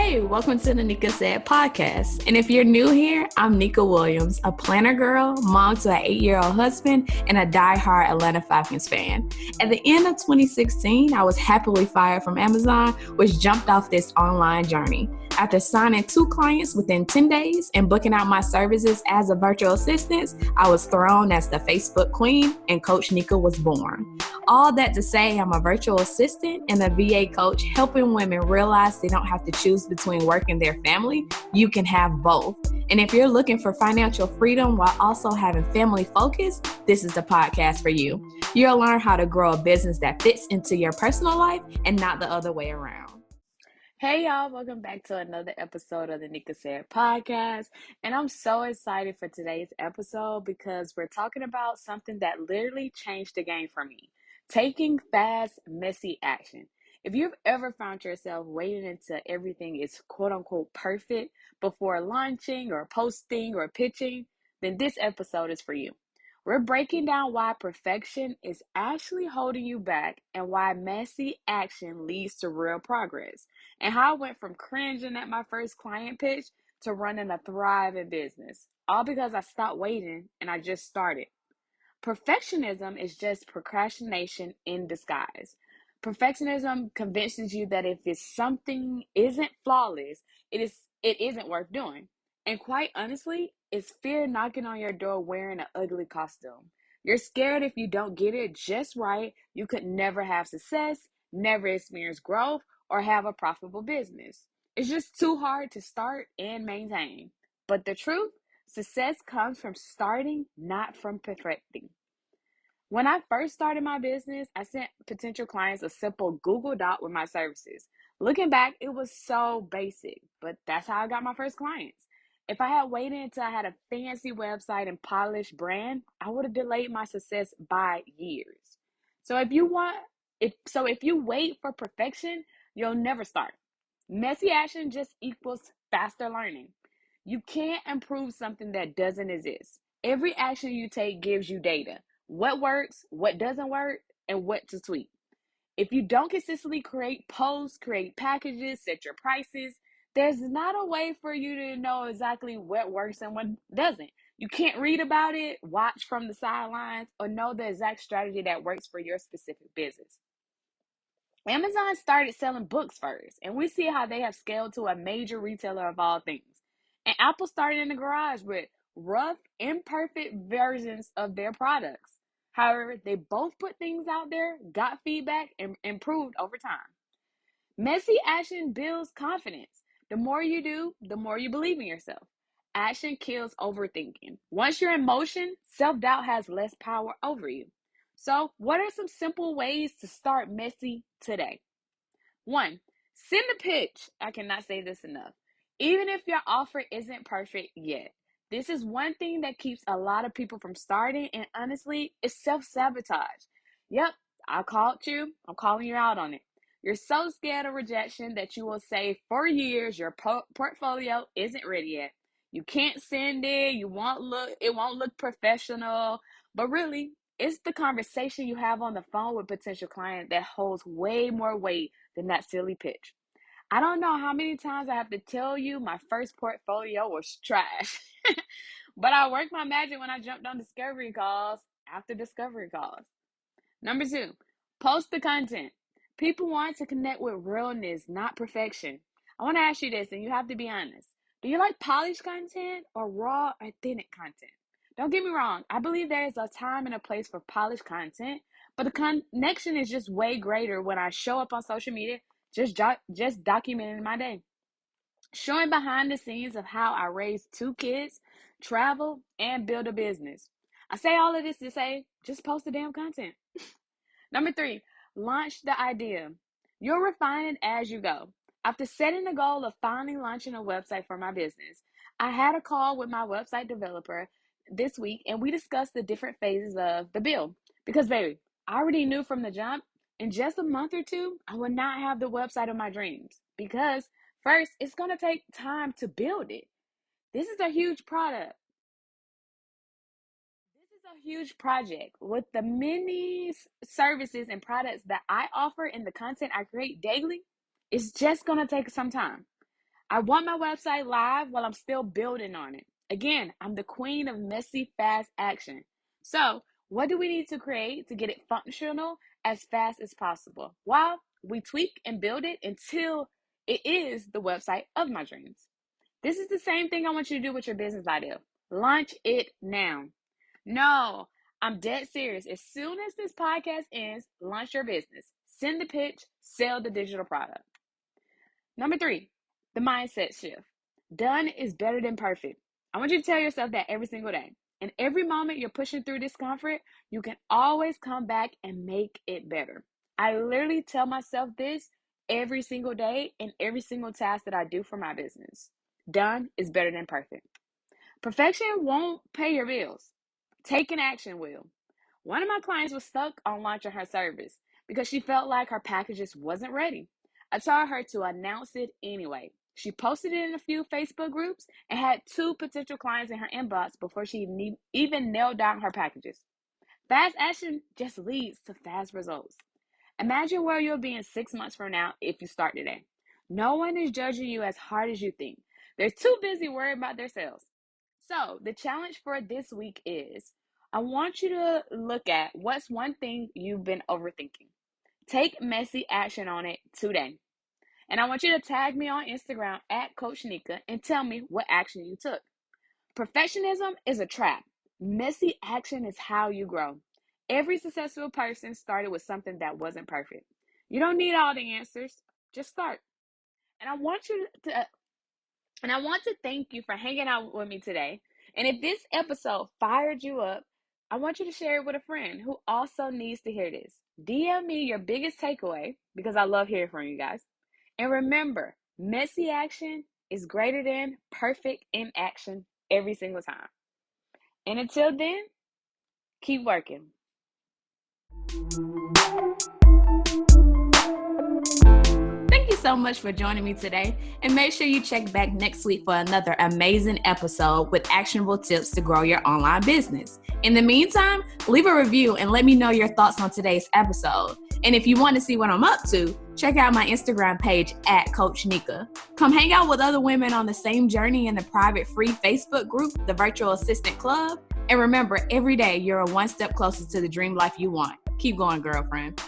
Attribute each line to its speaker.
Speaker 1: Hey, welcome to the Neka Said Podcast. And if you're new here, I'm Nika Williams, a planner girl, mom to an 8-year-old husband, and a die-hard Atlanta Falcons fan. At the end of 2016, I was happily fired from Amazon, which jumped off this online journey. After signing 2 clients within 10 days and booking out my services as a virtual assistant, I was thrown as the Facebook queen and Coach Nika was born. All that to say, I'm a virtual assistant and a VA coach helping women realize they don't have to choose between work and their family. You can have both. And if you're looking for financial freedom while also having family focus, this is the podcast for you. You'll learn how to grow a business that fits into your personal life and not the other way around. Hey y'all, welcome back to another episode of the Neka Said Podcast. And I'm so excited for today's episode because we're talking about something that literally changed the game for me. Taking fast, messy action. If you've ever found yourself waiting until everything is quote unquote perfect before launching or posting or pitching, then this episode is for you. We're breaking down why perfection is actually holding you back and why messy action leads to real progress, and how I went from cringing at my first client pitch to running a thriving business, all because I stopped waiting and I just started. Perfectionism is just procrastination in disguise. Perfectionism convinces you that if something isn't flawless, it isn't worth doing. And quite honestly, it's fear knocking on your door wearing an ugly costume. You're scared if you don't get it just right, you could never have success, never experience growth, or have a profitable business. It's just too hard to start and maintain. But the truth, success comes from starting, not from perfecting. When I first started my business, I sent potential clients a simple Google Doc with my services. Looking back, it was so basic, but that's how I got my first clients. If I had waited until I had a fancy website and polished brand, I would have delayed my success by years. So if you wait for perfection, you'll never start. Messy action just equals faster learning. You can't improve something that doesn't exist. Every action you take gives you data. What works, what doesn't work, and what to tweak. If you don't consistently create posts, create packages, set your prices, there's not a way for you to know exactly what works and what doesn't. You can't read about it, watch from the sidelines, or know the exact strategy that works for your specific business. Amazon started selling books first, and we see how they have scaled to a major retailer of all things. And Apple started in the garage with rough, imperfect versions of their products. However, they both put things out there, got feedback, and improved over time. Messy action builds confidence. The more you do, the more you believe in yourself. Action kills overthinking. Once you're in motion, self-doubt has less power over you. So, what are some simple ways to start messy today? 1, send a pitch. I cannot say this enough. Even if your offer isn't perfect yet, this is one thing that keeps a lot of people from starting, and honestly, it's self-sabotage. Yep, I called you. I'm calling you out on it. You're so scared of rejection that you will say for years your portfolio isn't ready yet. You can't send it. It won't look professional. But really, it's the conversation you have on the phone with potential client that holds way more weight than that silly pitch. I don't know how many times I have to tell you my first portfolio was trash. But I worked my magic when I jumped on discovery calls after discovery calls. Number 2, post the content. People want to connect with realness, not perfection. I want to ask you this, and you have to be honest. Do you like polished content or raw, authentic content? Don't get me wrong. I believe there is a time and a place for polished content, but the connection is just way greater when I show up on social media, just documenting my day, showing behind the scenes of how I raised 2 kids, travel, and build a business. I say all of this to say, just post the damn content. Number 3, launch the idea. You'll refine it as you go. After setting the goal of finally launching a website for my business, I had a call with my website developer this week and we discussed the different phases of the build. Because, baby, I already knew from the jump, in just a month or 2, I would not have the website of my dreams. Because, first, it's going to take time to build it. This is a huge product. This is a huge project with the many services and products that I offer and the content I create daily. It's just going to take some time. I want my website live while I'm still building on it. Again, I'm the queen of messy, fast action. So, what do we need to create to get it functional as fast as possible? While we tweak and build it until it is the website of my dreams. This is the same thing I want you to do with your business idea. Launch it now. No, I'm dead serious. As soon as this podcast ends, launch your business. Send the pitch, sell the digital product. Number 3, the mindset shift. Done is better than perfect. I want you to tell yourself that every single day. And every moment you're pushing through discomfort, you can always come back and make it better. I literally tell myself this every single day in every single task that I do for my business. Done is better than perfect. Perfection won't pay your bills. Taking action will. One of my clients was stuck on launching her service because she felt like her packages wasn't ready. I told her to announce it anyway. She posted it in a few Facebook groups and had 2 potential clients in her inbox before she even nailed down her packages. Fast action just leads to fast results. Imagine where you'll be in 6 months from now if you start today. No one is judging you as hard as you think. They're too busy worrying about themselves. So, the challenge for this week is I want you to look at what's one thing you've been overthinking. Take messy action on it today. And I want you to tag me on Instagram at Coach Neka and tell me what action you took. Perfectionism is a trap. Messy action is how you grow. Every successful person started with something that wasn't perfect. You don't need all the answers. Just start. And I want to thank you for hanging out with me today. And if this episode fired you up, I want you to share it with a friend who also needs to hear this. DM me your biggest takeaway because I love hearing from you guys. And remember, messy action is greater than perfect inaction every single time. And until then, keep working. Thank you so much for joining me today, and make sure you check back next week for another amazing episode with actionable tips to grow your online business. In the meantime, leave a review and let me know your thoughts on today's episode. And if you want to see what I'm up to, check out my Instagram page at Coach Neka. Come hang out with other women on the same journey in the private free Facebook group, the Virtual Assistant Club. And remember, every day you're one step closer to the dream life you want. Keep going, girlfriend.